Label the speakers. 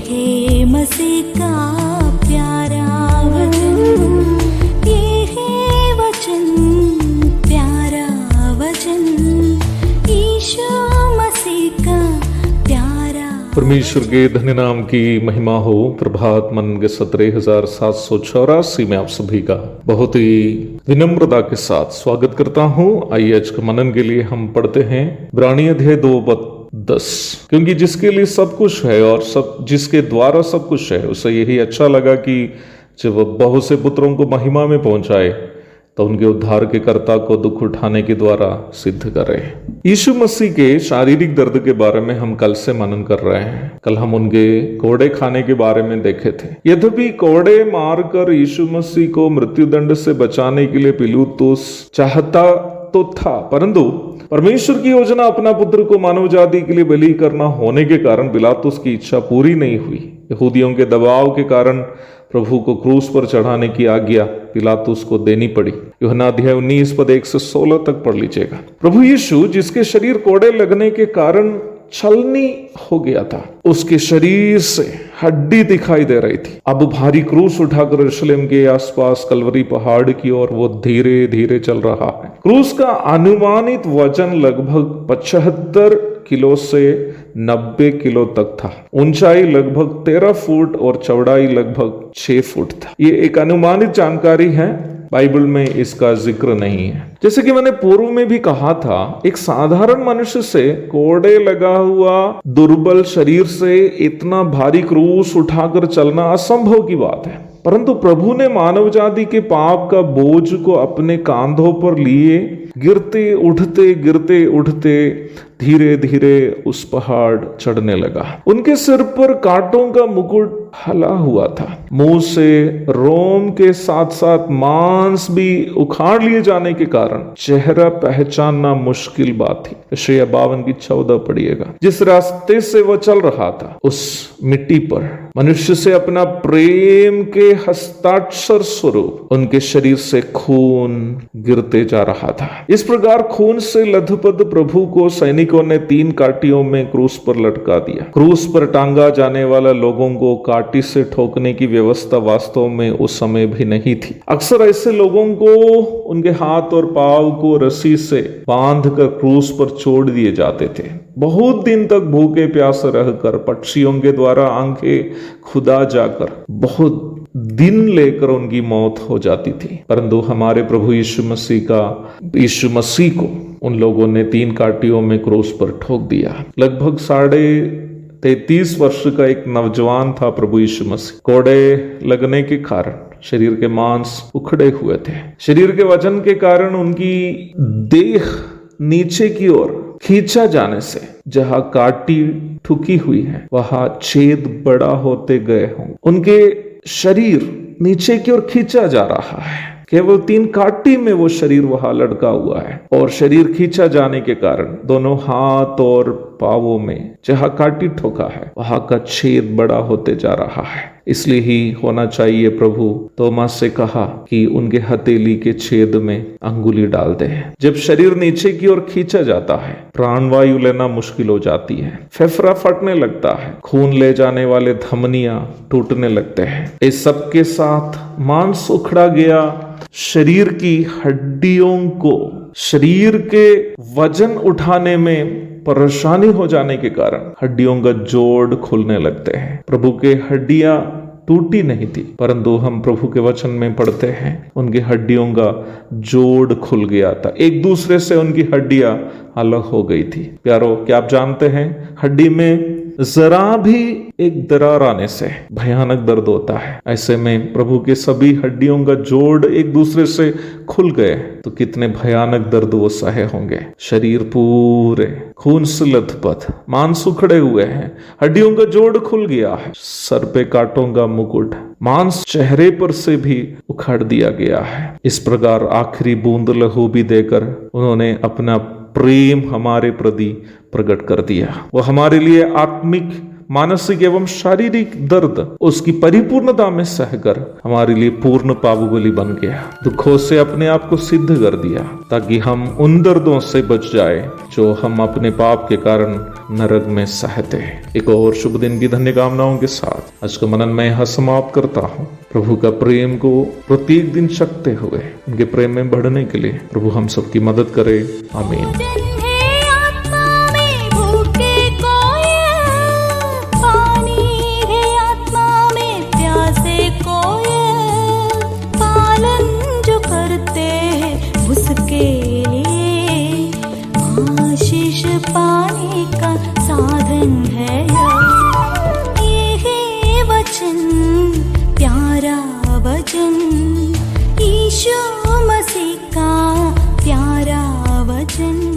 Speaker 1: है मसीह का प्यारा वचन, ये है वचन, प्यारा वचन, यीशु मसीह का प्यारा।
Speaker 2: परमेश्वर के धन्य नाम की महिमा हो। प्रभात मन के 17,784 में आप सभी का बहुत ही विनम्रता के साथ स्वागत करता हूँ। आइए आज के मनन के लिए हम पढ़ते हैं इब्रानी अध्याय 2:10, क्योंकि जिसके लिए सब कुछ है और सब जिसके द्वारा सब कुछ है, उसे यही अच्छा लगा कि जब वह बहुत से पुत्रों को महिमा में पहुंचाए तो उनके उद्धार के कर्ता को दुख उठाने के द्वारा सिद्ध करे। यीशु मसीह के शारीरिक दर्द के बारे में हम कल से मनन कर रहे हैं। कल हम उनके कोड़े खाने के बारे में देखे थे। यद्यपि कोड़े मारकर यीशु मसीह को मृत्युदंड से बचाने के लिए पिलातुस चाहता तो था, परंतु परमेश्वर की योजना अपना पुत्र को मानव जाति के लिए बलि करना होने के कारण पिलातुस की इच्छा पूरी नहीं हुई। यहूदियों के दबाव के कारण प्रभु को क्रूस पर चढ़ाने की आज्ञा पिलातुस को देनी पड़ी। यूहन्ना अध्याय 19:1-16 तक पढ़ लीजिएगा। प्रभु यीशु जिसके शरीर कोड़े लगने के कारण छलनी हो गया था, उसके शरीर से हड्डी दिखाई दे रही थी। अब भारी क्रूस उठाकर यरूशलेम के आसपास कलवरी पहाड़ की ओर वो धीरे धीरे चल रहा है। क्रूस का अनुमानित वजन लगभग 75 किलो से 90 किलो तक था। ऊंचाई लगभग 13 फुट और चौड़ाई लगभग 6 फुट था। ये एक अनुमानित जानकारी है, बाइबल में इसका जिक्र नहीं है। जैसे कि मैंने पूर्व में भी कहा था, एक साधारण मनुष्य से कोड़े लगा हुआ दुर्बल शरीर से इतना भारी क्रूस उठाकर चलना असंभव की बात है, परंतु प्रभु ने मानव जाति के पाप का बोझ को अपने कांधों पर लिए गिरते उठते धीरे धीरे उस पहाड़ चढ़ने लगा। उनके सिर पर कांटों का मुकुट हला हुआ था। मुंह से रोम के साथ साथ मांस भी उखाड़ लिए जाने के कारण चेहरा पहचानना मुश्किल बात थी। यशायाह 52:14 पढ़िएगा। जिस रास्ते से वह चल रहा था, उस मिट्टी पर मनुष्य से अपना प्रेम के हस्ताक्षर स्वरूप उनके शरीर से खून गिरते जा रहा था। इस प्रकार खून से लथपथ प्रभु को सैनिकों ने 3 काटियों में क्रूस पर लटका दिया। क्रूस पर टांगा जाने वाला लोगों को काटी से ठोकने की व्यवस्था वास्तव में उस समय भी नहीं थी। अक्सर ऐसे लोगों को उनके हाथ और पांव को रस्सी से बांधकर क्रूस पर छोड़ दिए जाते थे। बहुत दिन तक भूखे प्यासे रहकर, पक्षियों के द्वारा आंखें खुदा जाकर बहुत दिन लेकर उनकी मौत हो जाती थी। परंतु हमारे प्रभु यीशु मसीह को उन लोगों ने 3 काटियों में क्रूस पर ठोक दिया। लगभग 33.5 वर्ष का एक नौजवान था प्रभु यीशु मसीह। कोड़े लगने के कारण शरीर के मांस उखड़े हुए थे। शरीर के वजन के कारण उनकी देह नीचे की ओर खींचा जाने से जहां काटी ठुकी हुई है, वहां छेद बड़ा होते गए हों। उनके शरीर नीचे की ओर खींचा जा रहा है। केवल 3 काटी में वो शरीर वहां लटका हुआ है, और शरीर खींचा जाने के कारण दोनों हाथ और पावों में जहां काटी ठोका है, वहां का छेद बड़ा होते जा रहा है। इसलिए ही होना चाहिए प्रभु तोमा से कहा कि उनके हथेली के छेद में अंगुली डाल दे। जब शरीर नीचे की ओर खींचा जाता है, प्राणवायु लेना मुश्किल हो जाती है, फेफड़ा फटने लगता है, खून ले जाने वाले धमनियां टूटने लगते हैं। इस सब के साथ मांस उखड़ा गया, शरीर की हड्डियों को शरीर के वजन उठाने में परेशानी हो जाने के कारण हड्डियों का जोड़ खुलने लगते हैं। प्रभु के हड्डियां टूटी नहीं थी, परंतु हम प्रभु के वचन में पढ़ते हैं उनकी हड्डियों का जोड़ खुल गया था। एक दूसरे से उनकी हड्डियां अलग हो गई थी। प्यारो, क्या आप जानते हैं, हड्डी में जरा भी एक दरार आने से भयानक दर्द होता है। ऐसे में प्रभु के सभी हड्डियों का जोड़ एक दूसरे से खुल गए तो कितने भयानक दर्द वो सहे होंगे। शरीर पूरे खून से लथपथ, मांस उखड़े हुए हैं, हड्डियों का जोड़ खुल गया है, सर पे कांटों का मुकुट, मांस चेहरे पर से भी उखाड़ दिया गया है। इस प्रकार आखिरी बूंद लहू भी देकर उन्होंने अपना प्रेम हमारे प्रति प्रकट कर दिया। वो हमारे लिए आत्मिक मानसिक एवं शारीरिक दर्द उसकी परिपूर्णता में सहकर हमारे लिए पूर्ण पाप बलि बन गया। दुखों से अपने आप को सिद्ध कर दिया ताकि हम उन दर्दों से बच जाए जो हम अपने पाप के कारण नरक में सहते हैं। एक और शुभ दिन की धन्य कामनाओं के साथ आज का मनन मैं यहाँ समाप्त करता हूँ। प्रभु का प्रेम को प्रत्येक दिन सकते हुए उनके प्रेम में बढ़ने के लिए प्रभु हम सबकी मदद करे। आमीन।
Speaker 1: पाने का साधन है ये है वचन, प्यारा वचन, यीशु मसीह का प्यारा वचन।